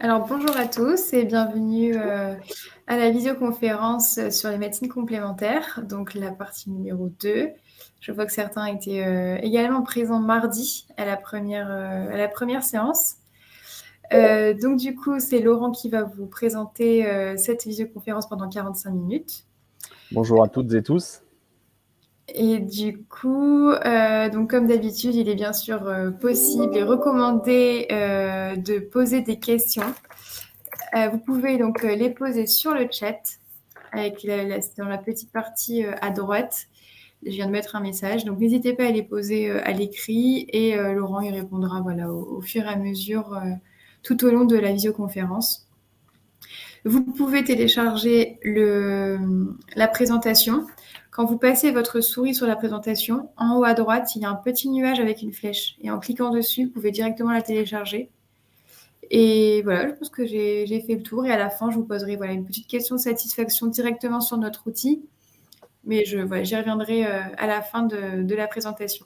Alors bonjour à tous et bienvenue à la visioconférence sur les médecines complémentaires, donc la partie numéro 2. Je vois que certains étaient également présents mardi à la première séance. Donc du coup, c'est Laurent qui va vous présenter cette visioconférence pendant 45 minutes. Bonjour à toutes et tous. Et du coup, donc comme d'habitude, il est bien sûr possible et recommandé de poser des questions. Vous pouvez donc les poser sur le chat dans la petite partie à droite. Je viens de mettre un message, donc n'hésitez pas à les poser à l'écrit et Laurent y répondra voilà, au fur et à mesure tout au long de la visioconférence. Vous pouvez télécharger la présentation. Quand vous passez votre souris sur la présentation, en haut à droite, il y a un petit nuage avec une flèche. Et en cliquant dessus, vous pouvez directement la télécharger. Et voilà, je pense que j'ai fait le tour. Et à la fin, je vous poserai voilà, une petite question de satisfaction directement sur notre outil. Mais voilà, j'y reviendrai à la fin de la présentation.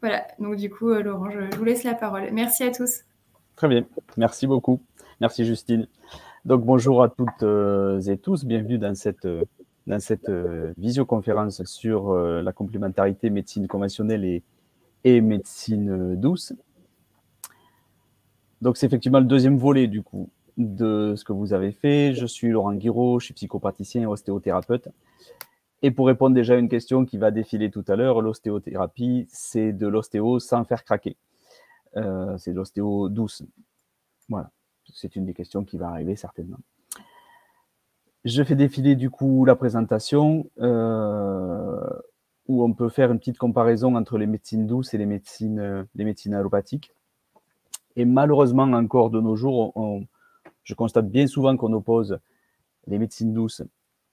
Voilà, donc du coup, Laurent, je vous laisse la parole. Merci à tous. Très bien, merci beaucoup. Merci Justine. Donc bonjour à toutes et tous, bienvenue dans cette visioconférence sur la complémentarité médecine conventionnelle et médecine douce. Donc c'est effectivement le deuxième volet du coup de ce que vous avez fait. Je suis Laurent Guiraud, je suis psychopraticien et ostéothérapeute. Et pour répondre déjà à une question qui va défiler tout à l'heure, l'ostéothérapie, c'est de l'ostéo sans faire craquer. C'est de l'ostéo douce. Voilà, c'est une des questions qui va arriver certainement. Je fais défiler du coup la présentation où on peut faire une petite comparaison entre les médecines douces et les médecines allopathiques. Et malheureusement, encore de nos jours, je constate bien souvent qu'on oppose les médecines douces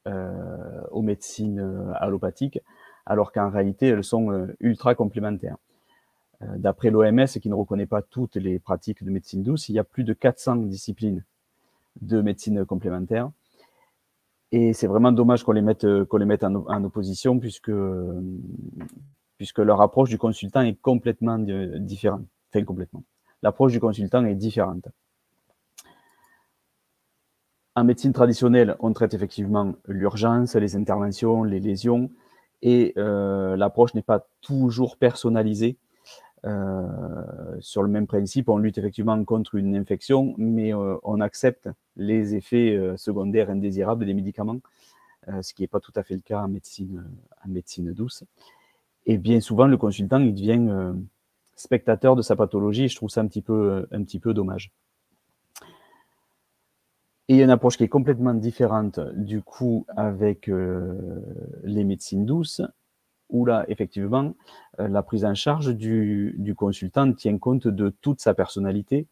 aux médecines allopathiques, alors qu'en réalité, elles sont ultra complémentaires. D'après l'OMS, qui ne reconnaît pas toutes les pratiques de médecine douce, il y a plus de 400 disciplines de médecine complémentaire. Et c'est vraiment dommage qu'on les mette en opposition puisque leur approche du consultant est complètement différente. Enfin, complètement. L'approche du consultant est différente. En médecine traditionnelle, on traite effectivement l'urgence, les interventions, les lésions, et l'approche n'est pas toujours personnalisée. Sur le même principe, on lutte effectivement contre une infection, mais on accepte les effets secondaires indésirables des médicaments, ce qui n'est pas tout à fait le cas en médecine douce. Et bien souvent, le consultant, il devient spectateur de sa pathologie, et je trouve ça un petit peu dommage. Et il y a une approche qui est complètement différente, du coup, avec les médecines douces, où là, effectivement, la prise en charge du consultant tient compte de toute sa personnalité,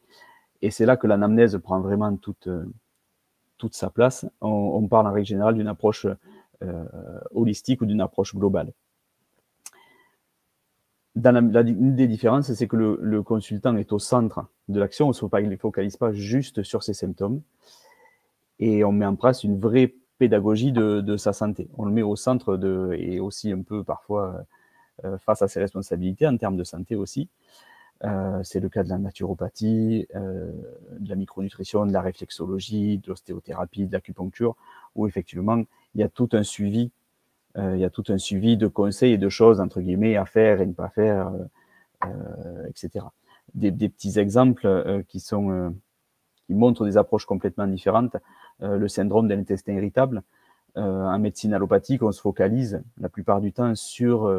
et c'est là que l'anamnèse prend vraiment toute sa place. On parle en règle générale d'une approche holistique ou d'une approche globale. Une des différences, c'est que le consultant est au centre de l'action, on ne se focalise pas juste sur ses symptômes, et on met en place une vraie pédagogie de sa santé. On le met au centre et aussi un peu parfois face à ses responsabilités en termes de santé aussi. C'est le cas de la naturopathie, de la micronutrition, de la réflexologie, de l'ostéothérapie, de l'acupuncture, où effectivement, il y a tout un suivi de conseils et de choses, entre guillemets, à faire et ne pas faire, etc. Des petits exemples qui montrent des approches complètement différentes. Le syndrome de l'intestin irritable. En médecine allopathique, on se focalise la plupart du temps sur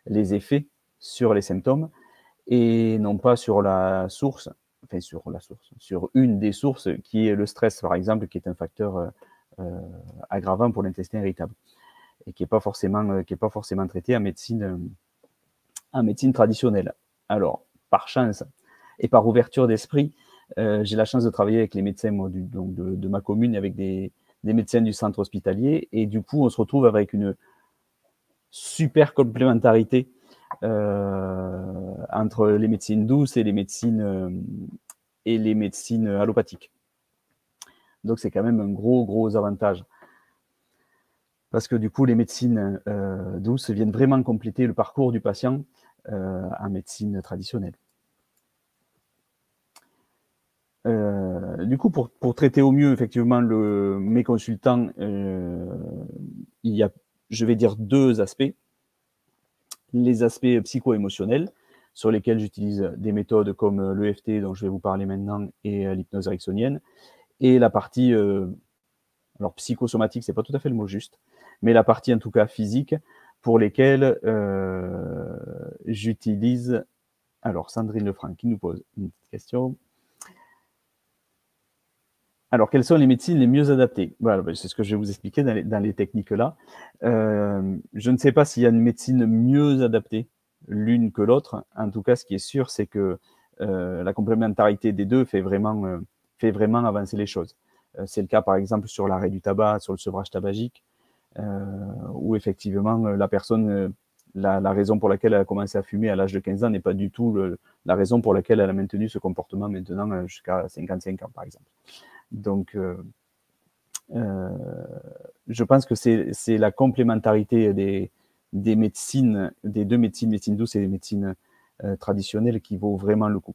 les effets, sur les symptômes, et non pas sur sur une des sources qui est le stress, par exemple, qui est un facteur aggravant pour l'intestin irritable et qui n'est pas forcément traité en médecine traditionnelle. Alors, par chance et par ouverture d'esprit, j'ai la chance de travailler avec les médecins de ma commune, avec des médecins du centre hospitalier, et du coup, on se retrouve avec une super complémentarité entre les médecines douces et les médecines allopathiques. Donc, c'est quand même un gros avantage. Parce que du coup, les médecines douces viennent vraiment compléter le parcours du patient en médecine traditionnelle. Du coup, pour traiter au mieux, effectivement, mes consultants, je vais dire, deux aspects. Les aspects psycho-émotionnels, sur lesquels j'utilise des méthodes comme l'EFT, dont je vais vous parler maintenant, et l'hypnose ericksonienne, et la partie, alors psychosomatique, c'est pas tout à fait le mot juste, mais la partie en tout cas physique, pour lesquelles j'utilise, alors Sandrine Lefranc qui nous pose une petite question. Alors, quelles sont les médecines les mieux adaptées? Voilà, c'est ce que je vais vous expliquer dans les techniques là. Je ne sais pas s'il y a une médecine mieux adaptée l'une que l'autre. En tout cas, ce qui est sûr, c'est que la complémentarité des deux fait vraiment avancer les choses. C'est le cas, par exemple, sur l'arrêt du tabac, sur le sevrage tabagique, où effectivement, la personne, la raison pour laquelle elle a commencé à fumer à l'âge de 15 ans n'est pas du tout la raison pour laquelle elle a maintenu ce comportement maintenant jusqu'à 55 ans, par exemple. Donc, je pense que c'est la complémentarité des médecines, des deux médecines, médecine douce et les médecines traditionnelles, qui vaut vraiment le coup.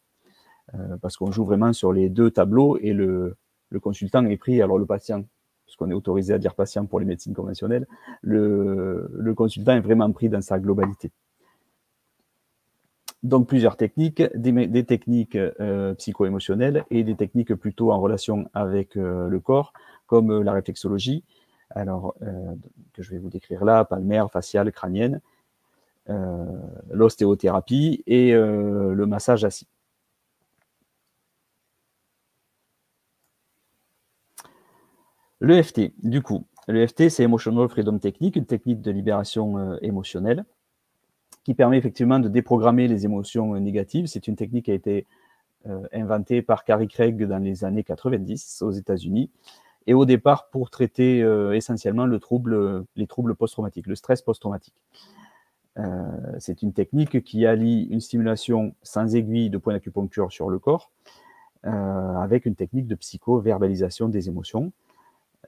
Parce qu'on joue vraiment sur les deux tableaux, et le consultant est pris, alors le patient, puisqu'on est autorisé à dire patient pour les médecines conventionnelles, le consultant est vraiment pris dans sa globalité. Donc, plusieurs techniques, des techniques psycho-émotionnelles et des techniques plutôt en relation avec le corps, comme la réflexologie, alors que je vais vous décrire là, palmaire, faciale, crânienne, l'ostéothérapie et le massage assis. L'EFT, du coup, l'EFT, c'est Emotional Freedom Technique, une technique de libération émotionnelle, qui permet effectivement de déprogrammer les émotions négatives. C'est une technique qui a été inventée par Carrie Craig dans les années 90 aux États-Unis, et au départ pour traiter essentiellement les troubles post-traumatiques, le stress post-traumatique. C'est une technique qui allie une stimulation sans aiguille de point d'acupuncture sur le corps, avec une technique de psycho-verbalisation des émotions.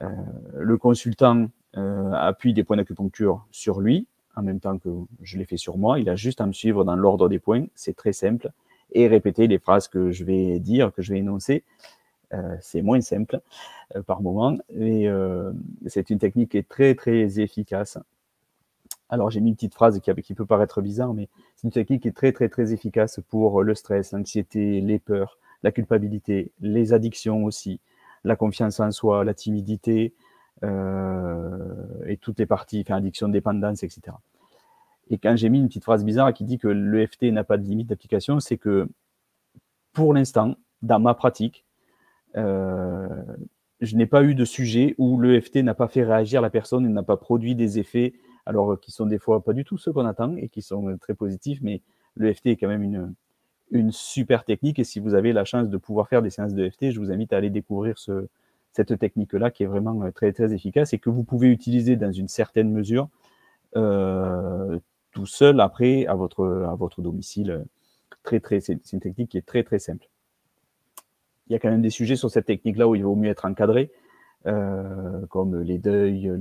Le consultant appuie des points d'acupuncture sur lui, en même temps que je l'ai fait sur moi. Il a juste à me suivre dans l'ordre des points, c'est très simple, et répéter les phrases que je vais dire, que je vais énoncer. C'est moins simple par moment, et c'est une technique qui est très très efficace. Alors j'ai mis une petite phrase qui peut paraître bizarre, mais c'est une technique qui est très très très efficace pour le stress, l'anxiété, les peurs, la culpabilité, les addictions aussi, la confiance en soi, la timidité, et toutes les parties, enfin addiction, dépendance, etc. Et quand j'ai mis une petite phrase bizarre qui dit que l'EFT n'a pas de limite d'application, c'est que pour l'instant, dans ma pratique, je n'ai pas eu de sujet où l'EFT n'a pas fait réagir la personne et n'a pas produit des effets, alors qui sont des fois pas du tout ceux qu'on attend et qui sont très positifs, mais l'EFT est quand même une super technique, et si vous avez la chance de pouvoir faire des séances d'EFT, je vous invite à aller découvrir cette technique-là, qui est vraiment très très efficace et que vous pouvez utiliser dans une certaine mesure tout seul après à votre domicile. C'est une technique qui est très très simple. Il y a quand même des sujets sur cette technique-là où il vaut mieux être encadré, comme les deuils,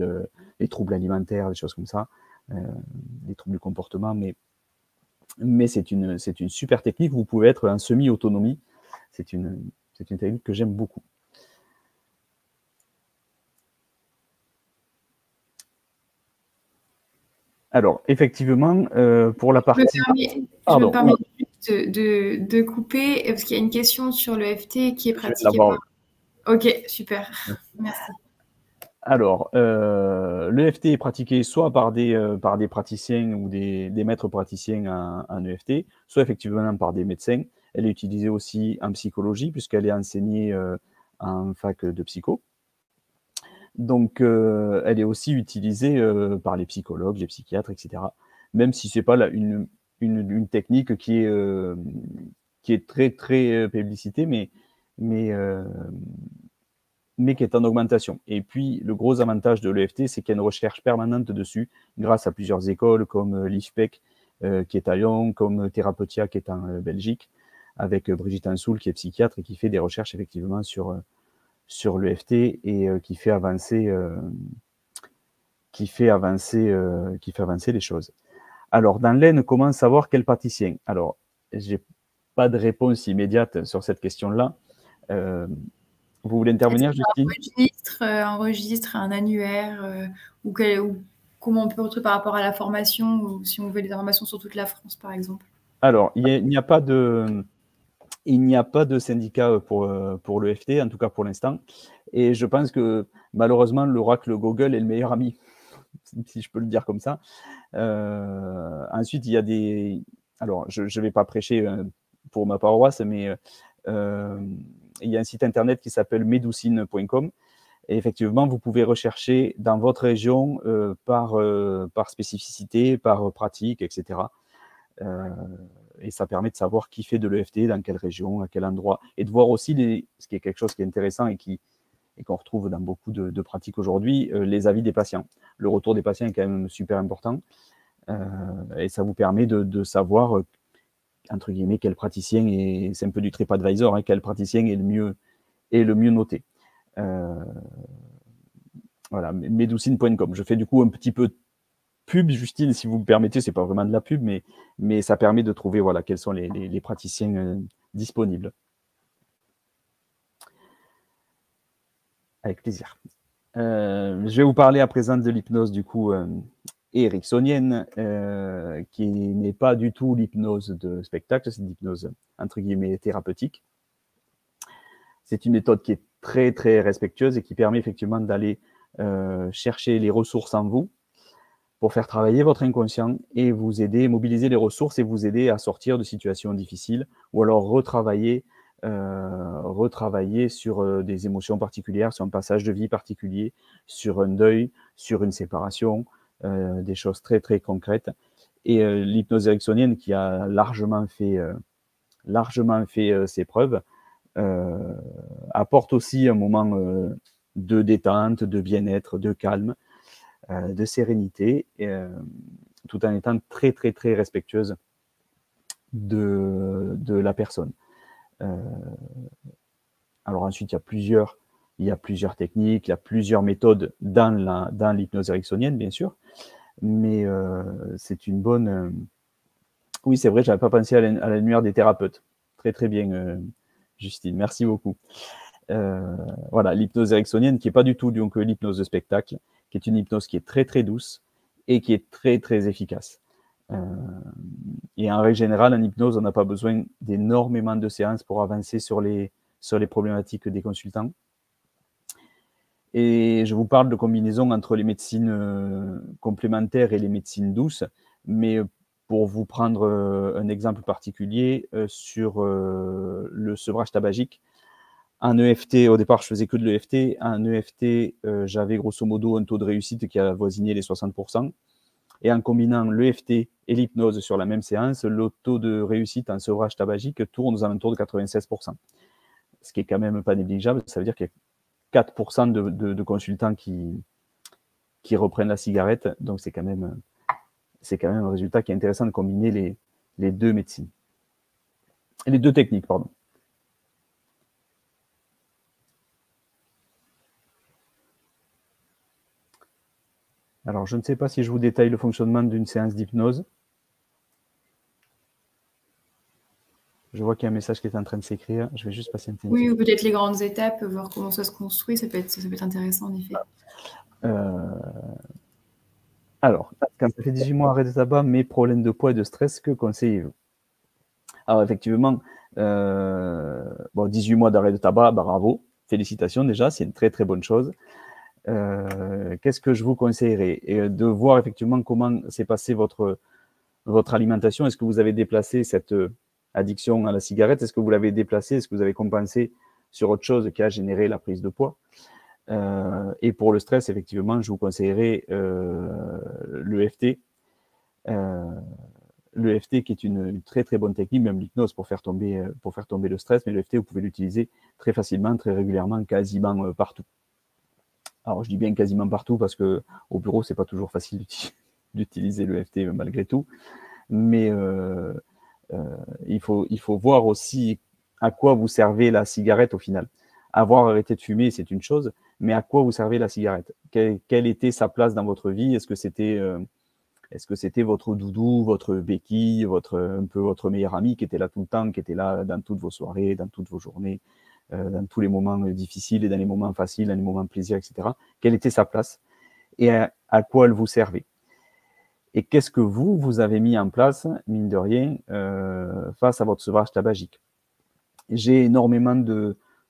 les troubles alimentaires, des choses comme ça, les troubles du comportement, mais c'est une super technique. Vous pouvez être en semi-autonomie. C'est une technique que j'aime beaucoup. Alors, effectivement, pour la partie... Je me permets juste de couper, parce qu'il y a une question sur l'EFT qui est pratiquée par... Ok, super. Merci. Alors, l'EFT est pratiqué soit par des praticiens ou des maîtres praticiens en EFT, soit effectivement par des médecins. Elle est utilisée aussi en psychologie, puisqu'elle est enseignée en fac de psycho. Donc, elle est aussi utilisée par les psychologues, les psychiatres, etc. Même si c'est pas une technique qui est très très publicitée, mais qui est en augmentation. Et puis, le gros avantage de l'EFT, c'est qu'il y a une recherche permanente dessus, grâce à plusieurs écoles, comme l'IFPEC, qui est à Lyon, comme Therapeutia, qui est en Belgique, avec Brigitte Ansoul, qui est psychiatre et qui fait des recherches effectivement sur l'EFT, et qui fait avancer les choses. Alors, dans l'Aisne, comment savoir quel praticien? Alors, j'ai pas de réponse immédiate sur cette question-là. Vous voulez intervenir, Justine? Un registre, un annuaire, ou comment on peut retrouver par rapport à la formation, ou si on veut des informations sur toute la France, par exemple? Alors, il n'y a pas de syndicat pour l'EFT, en tout cas pour l'instant. Et je pense que malheureusement, l'oracle Google est le meilleur ami, si je peux le dire comme ça. Ensuite, il y a des... Alors, je ne vais pas prêcher pour ma paroisse, mais il y a un site internet qui s'appelle medoucine.com. Et effectivement, vous pouvez rechercher dans votre région par spécificité, par pratique, etc. Et ça permet de savoir qui fait de l'EFT, dans quelle région, à quel endroit, et de voir aussi, ce qui est quelque chose qui est intéressant et qu'on retrouve dans beaucoup de pratiques aujourd'hui, les avis des patients. Le retour des patients est quand même super important, et ça vous permet de savoir, entre guillemets, quel praticien est, c'est un peu du TripAdvisor, hein, quel praticien est le mieux noté. Voilà, medoucine.com. Je fais du coup un petit peu de pub, Justine, si vous me permettez, c'est pas vraiment de la pub, mais ça permet de trouver voilà, quels sont les praticiens disponibles. Avec plaisir. Je vais vous parler à présent de l'hypnose du coup ericksonienne, qui n'est pas du tout l'hypnose de spectacle, c'est l'hypnose entre guillemets thérapeutique. C'est une méthode qui est très très respectueuse et qui permet effectivement d'aller chercher les ressources en vous pour faire travailler votre inconscient et vous aider, mobiliser les ressources et vous aider à sortir de situations difficiles ou alors retravailler sur des émotions particulières, sur un passage de vie particulier, sur un deuil, sur une séparation, des choses très très concrètes. Et l'hypnose ericksonienne qui a largement fait ses preuves apporte aussi un moment de détente, de bien-être, de calme, de sérénité, tout en étant très très très respectueuse de la personne. Alors ensuite, il y a plusieurs techniques, il y a plusieurs méthodes dans l'hypnose ericksonienne, bien sûr, mais c'est une bonne... Oui, c'est vrai, je n'avais pas pensé à la lumière des thérapeutes. Très très bien, Justine, merci beaucoup. Voilà, l'hypnose ericksonienne qui n'est pas du tout donc l'hypnose de spectacle, qui est une hypnose qui est très très douce et qui est très très efficace. Et en règle générale, en hypnose, on n'a pas besoin d'énormément de séances pour avancer sur les problématiques des consultants. Et je vous parle de combinaison entre les médecines complémentaires et les médecines douces, mais pour vous prendre un exemple particulier sur le sevrage tabagique, en EFT, au départ, je faisais que de l'EFT. En EFT, j'avais grosso modo un taux de réussite qui avoisinait les 60%. Et en combinant l'EFT et l'hypnose sur la même séance, le taux de réussite en sevrage tabagique tourne aux alentours de 96%. Ce qui est quand même pas négligeable. Ça veut dire qu'il y a 4% de consultants qui reprennent la cigarette. Donc, c'est quand même un résultat qui est intéressant de combiner les deux médecines. Les deux techniques, pardon. Alors, je ne sais pas si je vous détaille le fonctionnement d'une séance d'hypnose. Je vois qu'il y a un message qui est en train de s'écrire. Je vais juste passer un petit... Oui, ou peut-être les grandes étapes, voir comment ça se construit. Ça peut être intéressant, en effet. Alors, quand ça fait 18 mois arrêt de tabac, mais problème de poids et de stress, que conseillez-vous? Alors, effectivement, 18 mois d'arrêt de tabac, bravo. Félicitations déjà, c'est une très très bonne chose. Qu'est-ce que je vous conseillerais? De voir effectivement comment s'est passée votre alimentation. Est-ce que vous avez déplacé cette addiction à la cigarette? Est-ce que vous l'avez déplacée? Est-ce que vous avez compensé sur autre chose qui a généré la prise de poids? Et pour le stress, effectivement, je vous conseillerais l'EFT. L'EFT qui est une très très bonne technique, même l'hypnose pour faire tomber le stress, mais l'EFT, vous pouvez l'utiliser très facilement, très régulièrement, quasiment partout. Alors, je dis bien quasiment partout parce qu'au bureau, c'est pas toujours facile d'utiliser l'EFT malgré tout. Mais il faut voir aussi à quoi vous servez la cigarette au final. Avoir arrêté de fumer, c'est une chose, mais à quoi vous servez la cigarette? Quelle était sa place dans votre vie? Est-ce que c'était votre doudou, votre béquille, un peu votre meilleur ami qui était là tout le temps, qui était là dans toutes vos soirées, dans toutes vos journées, dans tous les moments difficiles et dans les moments faciles, dans les moments de plaisir, etc. Quelle était sa place et à quoi elle vous servait. Et qu'est-ce que vous avez mis en place, mine de rien, face à votre sevrage tabagique. J'ai énormément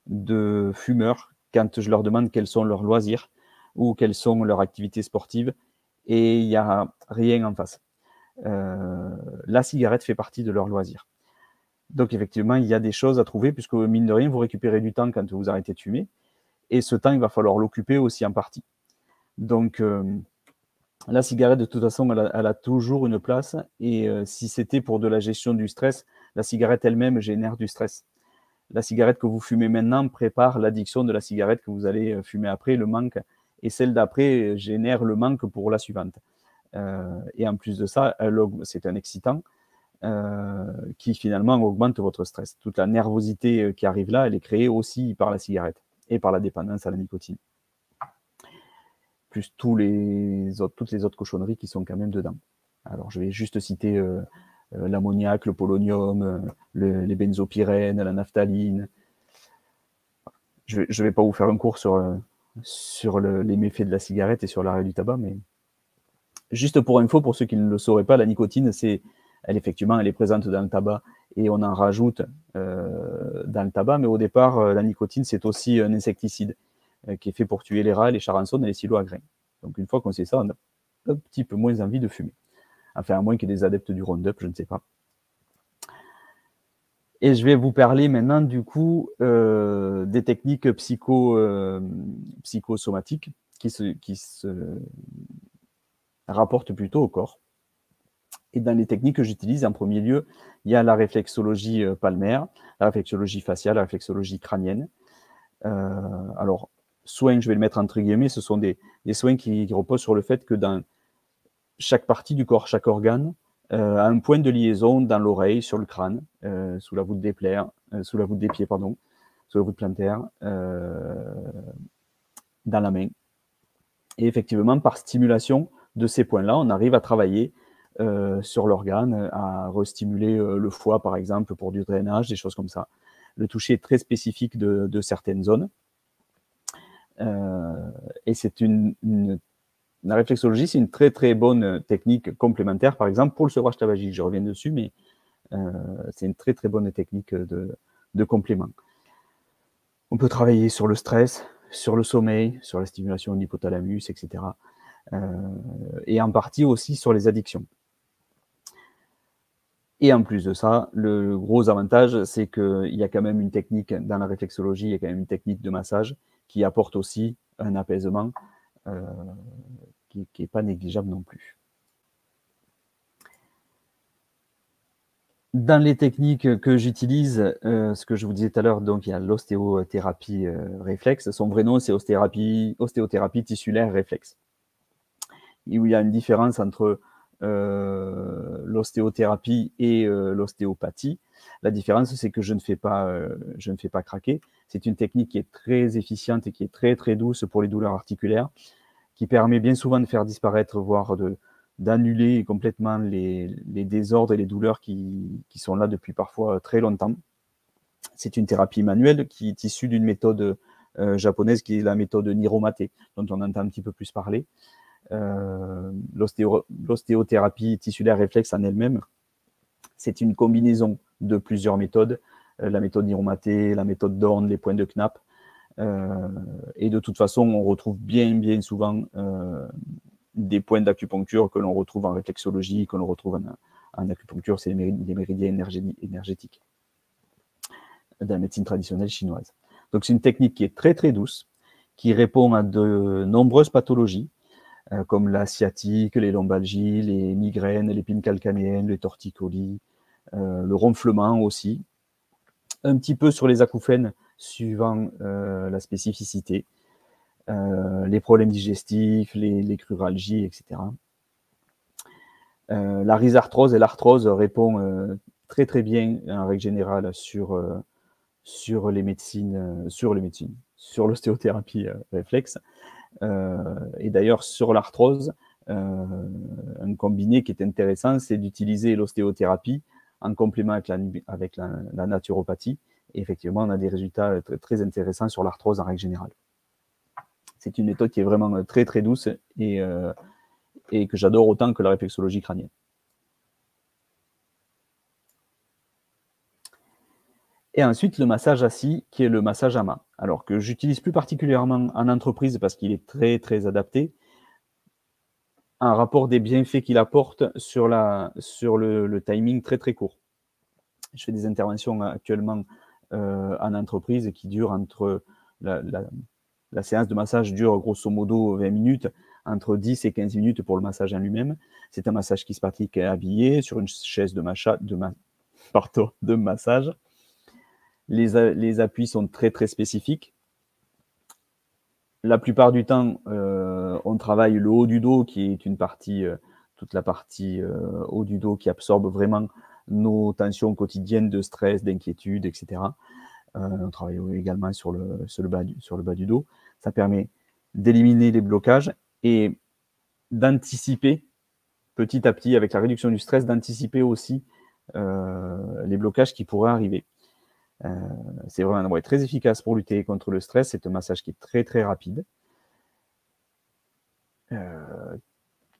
de fumeurs quand je leur demande quels sont leurs loisirs ou quelles sont leurs activités sportives, et il n'y a rien en face. La cigarette fait partie de leurs loisirs. Donc effectivement, il y a des choses à trouver, puisque mine de rien, vous récupérez du temps quand vous arrêtez de fumer, et ce temps, il va falloir l'occuper aussi en partie. Donc la cigarette, de toute façon, elle a toujours une place, et si c'était pour de la gestion du stress, la cigarette elle-même génère du stress. La cigarette que vous fumez maintenant prépare l'addiction de la cigarette que vous allez fumer après, le manque, et celle d'après génère le manque pour la suivante. Et en plus de ça, c'est un excitant qui finalement augmente votre stress. Toute la nervosité qui arrive là, elle est créée aussi par la cigarette et par la dépendance à la nicotine. Plus toutes les autres cochonneries qui sont quand même dedans. Alors je vais juste citer l'ammoniac, le polonium, les benzopyrènes, la naphtaline. Je vais pas vous faire un cours sur les méfaits de la cigarette et sur l'arrêt du tabac, mais juste pour info, pour ceux qui ne le sauraient pas, la nicotine, elle est présente dans le tabac et on en rajoute dans le tabac, mais au départ, la nicotine, c'est aussi un insecticide qui est fait pour tuer les rats, les charançons et les silos à grains. Donc une fois qu'on sait ça, on a un petit peu moins envie de fumer. Enfin, à moins qu'il y ait des adeptes du Roundup, je ne sais pas. Et je vais vous parler maintenant, du coup, des techniques psychosomatiques qui se rapportent plutôt au corps. Et dans les techniques que j'utilise, en premier lieu, il y a la réflexologie palmaire, la réflexologie faciale, la réflexologie crânienne. Alors, soins, je vais le mettre entre guillemets, ce sont des soins qui reposent sur le fait que dans chaque partie du corps, chaque organe, a un point de liaison dans l'oreille, sur le crâne, sous la voûte des pieds, sous la voûte plantaire, dans la main. Et effectivement, par stimulation de ces points-là, on arrive à travailler sur l'organe, à restimuler le foie, par exemple, pour du drainage, des choses comme ça. Le toucher est très spécifique de certaines zones. Et c'est la réflexologie, c'est une très très bonne technique complémentaire, par exemple, pour le sevrage tabagique. Je reviens dessus, mais c'est une très très bonne technique de complément. On peut travailler sur le stress, sur le sommeil, sur la stimulation de l'hypothalamus, etc. Et en partie aussi sur les addictions. Et en plus de ça, le gros avantage, c'est qu'il y a quand même une technique, dans la réflexologie, il y a quand même une technique de massage qui apporte aussi un apaisement qui n'est pas négligeable non plus. Dans les techniques que j'utilise, ce que je vous disais tout à l'heure, donc il y a l'ostéothérapie réflexe. Son vrai nom, c'est ostéothérapie tissulaire réflexe. Et où il y a une différence entre l'ostéothérapie et l'ostéopathie. La différence, c'est que je ne fais pas craquer. C'est une technique qui est très efficiente et qui est très très douce pour les douleurs articulaires, qui permet bien souvent de faire disparaître, voire d'annuler complètement les désordres et les douleurs qui sont là depuis parfois très longtemps. C'est une thérapie manuelle qui est issue d'une méthode japonaise qui est la méthode Niromate, dont on entend un petit peu plus parler. L'ostéothérapie tissulaire réflexe en elle-même, c'est une combinaison de plusieurs méthodes, la méthode Niromate, la méthode Dorn, les points de Knapp, et de toute façon, on retrouve bien souvent des points d'acupuncture que l'on retrouve en réflexologie, que l'on retrouve en acupuncture, c'est les méridiens énergétiques de la médecine traditionnelle chinoise. Donc c'est une technique qui est très très douce, qui répond à de nombreuses pathologies, comme la sciatique, les lombalgies, les migraines, l'épine calcanéenne, les torticolis, le ronflement aussi, un petit peu sur les acouphènes suivant la spécificité, les problèmes digestifs, les cruralgies, etc. La rhizarthrose et l'arthrose répond très très bien en règle générale sur l'ostéothérapie réflexe. Et d'ailleurs, sur l'arthrose, un combiné qui est intéressant, c'est d'utiliser l'ostéothérapie en complément avec la naturopathie Et effectivement, on a des résultats très, très intéressants sur l'arthrose en règle générale. C'est une méthode qui est vraiment très, très douce et que j'adore autant que la réflexologie crânienne. Et ensuite, le massage assis, qui est le massage à main. Alors que j'utilise plus particulièrement en entreprise parce qu'il est très, très adapté. Un rapport des bienfaits qu'il apporte sur le timing très, très court. Je fais des interventions actuellement en entreprise qui durent entre... La séance de massage dure grosso modo 20 minutes, entre 10 et 15 minutes pour le massage en lui-même. C'est un massage qui se pratique habillé sur une chaise de massage. Les appuis sont très, très spécifiques. La plupart du temps, on travaille le haut du dos, qui est une partie, toute la partie haut du dos qui absorbe vraiment nos tensions quotidiennes de stress, d'inquiétude, etc. On travaille également sur le bas du dos. Ça permet d'éliminer les blocages et d'anticiper petit à petit, avec la réduction du stress, d'anticiper aussi les blocages qui pourraient arriver. C'est vraiment très efficace pour lutter contre le stress. C'est un massage qui est très, très rapide,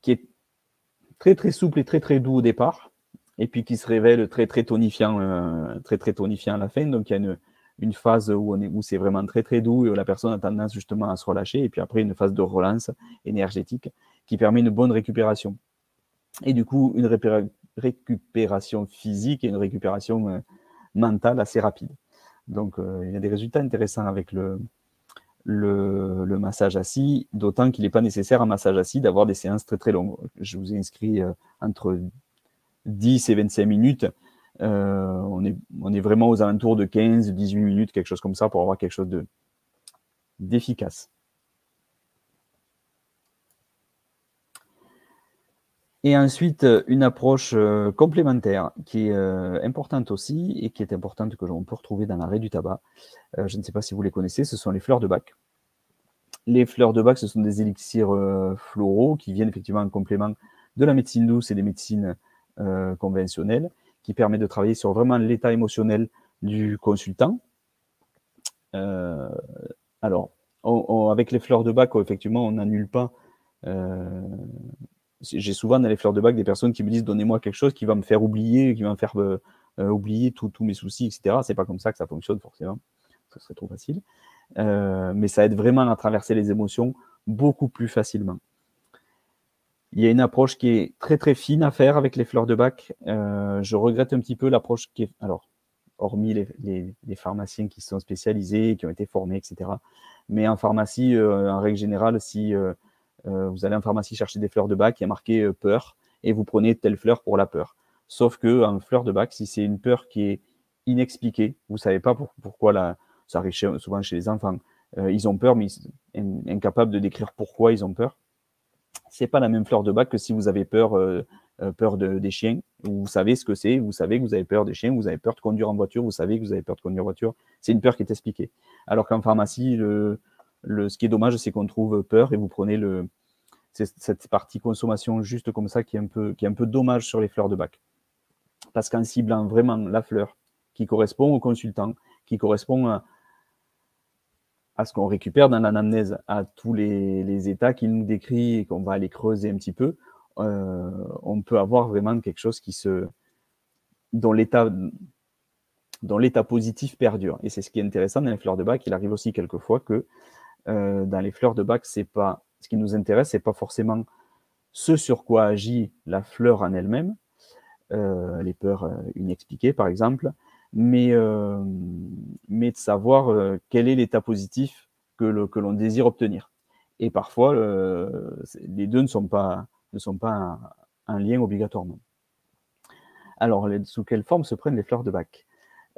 qui est très, très souple et très, très doux au départ, et puis qui se révèle très, très tonifiant à la fin. Donc, il y a une phase où c'est vraiment très, très doux et où la personne a tendance justement à se relâcher, et puis après, une phase de relance énergétique qui permet une bonne récupération. Et du coup, une récupération physique et une récupération mentale assez rapide. Donc, il y a des résultats intéressants avec le massage assis, d'autant qu'il n'est pas nécessaire en massage assis d'avoir des séances très très longues. Je vous ai inscrit entre 10 et 25 minutes. On est vraiment aux alentours de 15-18 minutes, quelque chose comme ça, pour avoir quelque chose d'efficace. Et ensuite, une approche complémentaire qui est importante aussi et qui est importante que l'on peut retrouver dans l'arrêt du tabac. Je ne sais pas si vous les connaissez, ce sont les fleurs de bac. Les fleurs de bac, ce sont des élixirs floraux qui viennent effectivement en complément de la médecine douce et des médecines conventionnelles, qui permettent de travailler sur vraiment l'état émotionnel du consultant. Alors, avec les fleurs de bac, effectivement, on n'annule pas... J'ai souvent dans les fleurs de bac des personnes qui me disent « Donnez-moi quelque chose qui va me faire oublier, qui va me faire oublier tous mes soucis, etc. » C'est pas comme ça que ça fonctionne forcément, ce serait trop facile. Mais ça aide vraiment à traverser les émotions beaucoup plus facilement. Il y a une approche qui est très très fine à faire avec les fleurs de bac. Je regrette un petit peu l'approche qui est... Alors, hormis les pharmaciens qui sont spécialisés, qui ont été formés, etc. Mais en pharmacie, en règle générale, si... vous allez en pharmacie chercher des fleurs de bac, il y a marqué peur, et vous prenez telle fleur pour la peur. Sauf que en fleur de bac, si c'est une peur qui est inexpliquée, vous ne savez pas pourquoi ça arrive souvent chez les enfants. Ils ont peur, mais ils sont incapables de décrire pourquoi ils ont peur. C'est pas la même fleur de bac que si vous avez peur des chiens. Vous savez ce que c'est, vous savez que vous avez peur des chiens, vous avez peur de conduire en voiture, vous savez que vous avez peur de conduire en voiture. C'est une peur qui est expliquée. Alors qu'en pharmacie, ce qui est dommage, c'est qu'on trouve peur et vous prenez cette partie consommation juste comme ça qui est un peu dommage sur les fleurs de bac. Parce qu'en ciblant vraiment la fleur qui correspond au consultant, qui correspond à ce qu'on récupère dans l'anamnèse, à tous les états qu'il nous décrit et qu'on va aller creuser un petit peu, on peut avoir vraiment quelque chose dont l'état positif perdure. Et c'est ce qui est intéressant dans les fleurs de bac. Il arrive aussi quelquefois que dans les fleurs de bac, ce qui nous intéresse, c'est pas forcément ce sur quoi agit la fleur en elle-même, les peurs inexpliquées par exemple, mais de savoir quel est l'état positif que l'on désire obtenir. Et parfois, les deux ne sont pas un lien obligatoirement. Alors, sous quelle forme se prennent les fleurs de bac?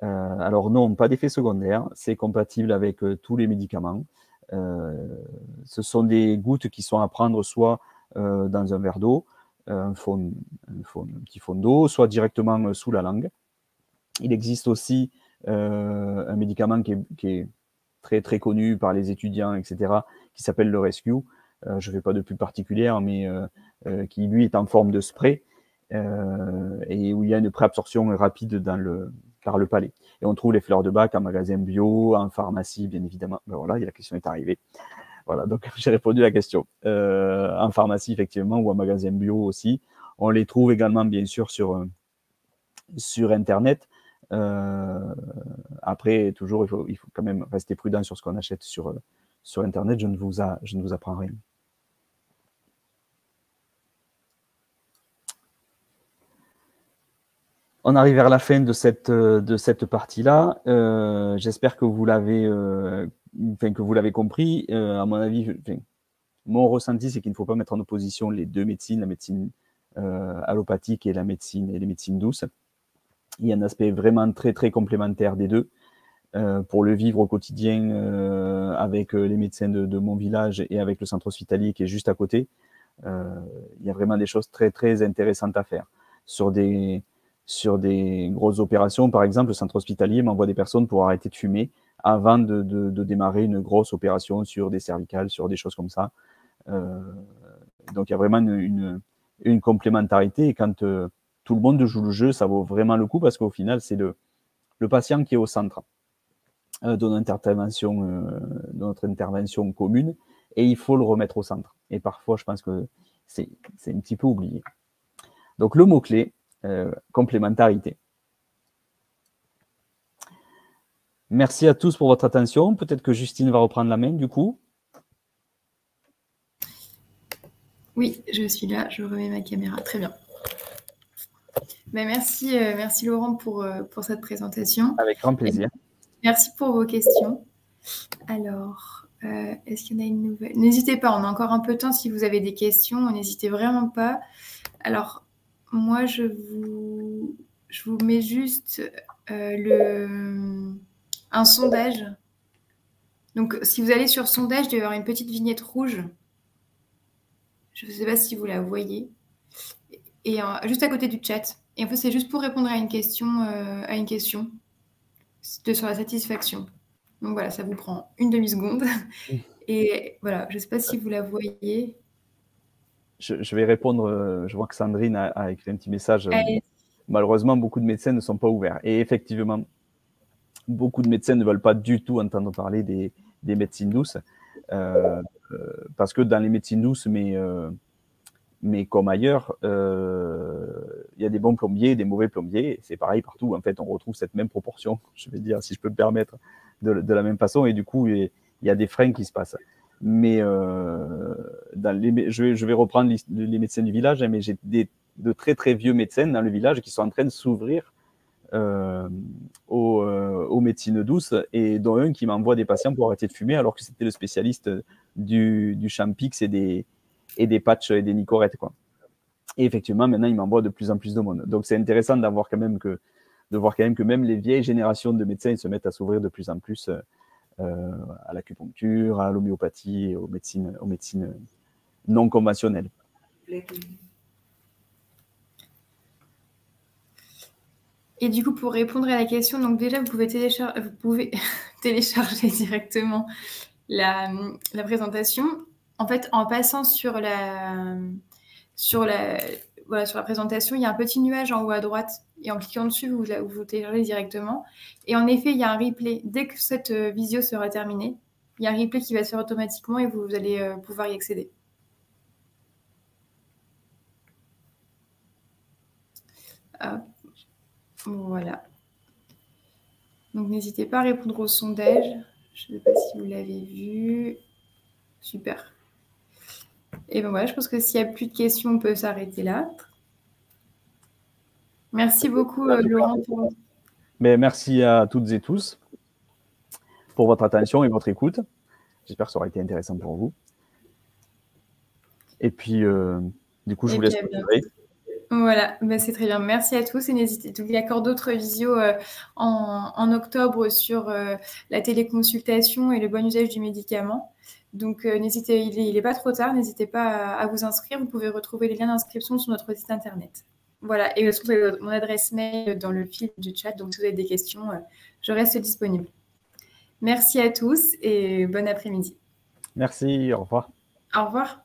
Alors non, pas d'effet secondaire, c'est compatible avec tous les médicaments. Ce sont des gouttes qui sont à prendre soit dans un verre d'eau, un petit fond d'eau, soit directement sous la langue. Il existe aussi un médicament qui est très très connu par les étudiants, etc., qui s'appelle le Rescue. Je ne fais pas de pub particulière, mais qui lui est en forme de spray et où il y a une préabsorption rapide dans par le palais. Et on trouve les fleurs de bac en magasin bio, en pharmacie, bien évidemment. Ben voilà, la question est arrivée. Voilà, donc j'ai répondu à la question. En pharmacie, effectivement, ou en magasin bio aussi. On les trouve également, bien sûr, sur Internet. Après, toujours, il faut quand même rester prudent sur ce qu'on achète sur Internet. Je ne vous apprends rien. On arrive vers la fin de cette partie-là. J'espère que vous l'avez compris. À mon avis, mon ressenti, c'est qu'il ne faut pas mettre en opposition les deux médecines, la médecine allopathique et les médecines douces. Il y a un aspect vraiment très, très complémentaire des deux. Pour le vivre au quotidien avec les médecins de mon village et avec le centre hospitalier qui est juste à côté, il y a vraiment des choses très, très intéressantes à faire. Sur des grosses opérations, par exemple, le centre hospitalier m'envoie des personnes pour arrêter de fumer avant de démarrer une grosse opération sur des cervicales, sur des choses comme ça. Donc, il y a vraiment une complémentarité. Et quand tout le monde joue le jeu, ça vaut vraiment le coup parce qu'au final, c'est le patient qui est au centre de notre intervention commune et il faut le remettre au centre. Et parfois, je pense que c'est un petit peu oublié. Donc, le mot-clé, complémentarité. Merci à tous pour votre attention. Peut-être que Justine va reprendre la main, du coup. Oui, je suis là. Je remets ma caméra. Très bien. Ben, merci Laurent pour cette présentation. Avec grand plaisir. Merci pour vos questions. Alors, est-ce qu'il y en a une nouvelle? N'hésitez pas, on a encore un peu de temps si vous avez des questions. N'hésitez vraiment pas. Alors, moi, je vous mets juste un sondage. Donc, si vous allez sur sondage, il doit y avoir une petite vignette rouge. Je ne sais pas si vous la voyez. Et juste à côté du chat. Et en fait, c'est juste pour répondre à une question sur la satisfaction. Donc voilà, ça vous prend une demi-seconde. Et voilà, je ne sais pas si vous la voyez. Je vais répondre. Je vois que Sandrine a écrit un petit message. Malheureusement, beaucoup de médecins ne sont pas ouverts. Et effectivement, beaucoup de médecins ne veulent pas du tout entendre parler des médecines douces. Parce que dans les médecines douces, mais comme ailleurs, il y a des bons plombiers et des mauvais plombiers. C'est pareil partout. En fait, on retrouve cette même proportion, je vais dire, si je peux me permettre, de la même façon. Et du coup, il y a des freins qui se passent. Mais je vais reprendre les médecins du village, mais j'ai de très, très vieux médecins dans le village qui sont en train de s'ouvrir aux médecines douces, et dont un qui m'envoie des patients pour arrêter de fumer alors que c'était le spécialiste du Champix et des patchs et des Nicorette, quoi. Et effectivement, maintenant, il m'envoie de plus en plus de monde. Donc, c'est intéressant de voir quand même que même les vieilles générations de médecins se mettent à s'ouvrir de plus en plus à l'acupuncture, à l'homéopathie et aux médecines non conventionnelles. Et du coup, pour répondre à la question, donc déjà, vous pouvez télécharger directement la présentation. En fait, en passant sur la présentation, il y a un petit nuage en haut à droite. Et en cliquant dessus, vous téléchargez directement. Et en effet, il y a un replay. Dès que cette visio sera terminée, il y a un replay qui va se faire automatiquement et vous allez pouvoir y accéder. Hop. Voilà. Donc, n'hésitez pas à répondre au sondage. Je ne sais pas si vous l'avez vu. Super. Et ben voilà, je pense que s'il n'y a plus de questions, on peut s'arrêter là. Merci beaucoup, Laurent. Mais merci à toutes et tous pour votre attention et votre écoute. J'espère que ça aura été intéressant pour vous. Et puis, du coup, je vous laisse continuer. Voilà, ben c'est très bien. Merci à tous et n'hésitez pas. Il y a encore d'autres visios en octobre sur la téléconsultation et le bon usage du médicament. Donc, n'hésitez, il n'est pas trop tard, n'hésitez pas à vous inscrire. Vous pouvez retrouver les liens d'inscription sur notre site internet. Voilà, et vous avez mon adresse mail dans le fil du chat. Donc, si vous avez des questions, je reste disponible. Merci à tous et bon après-midi. Merci, au revoir. Au revoir.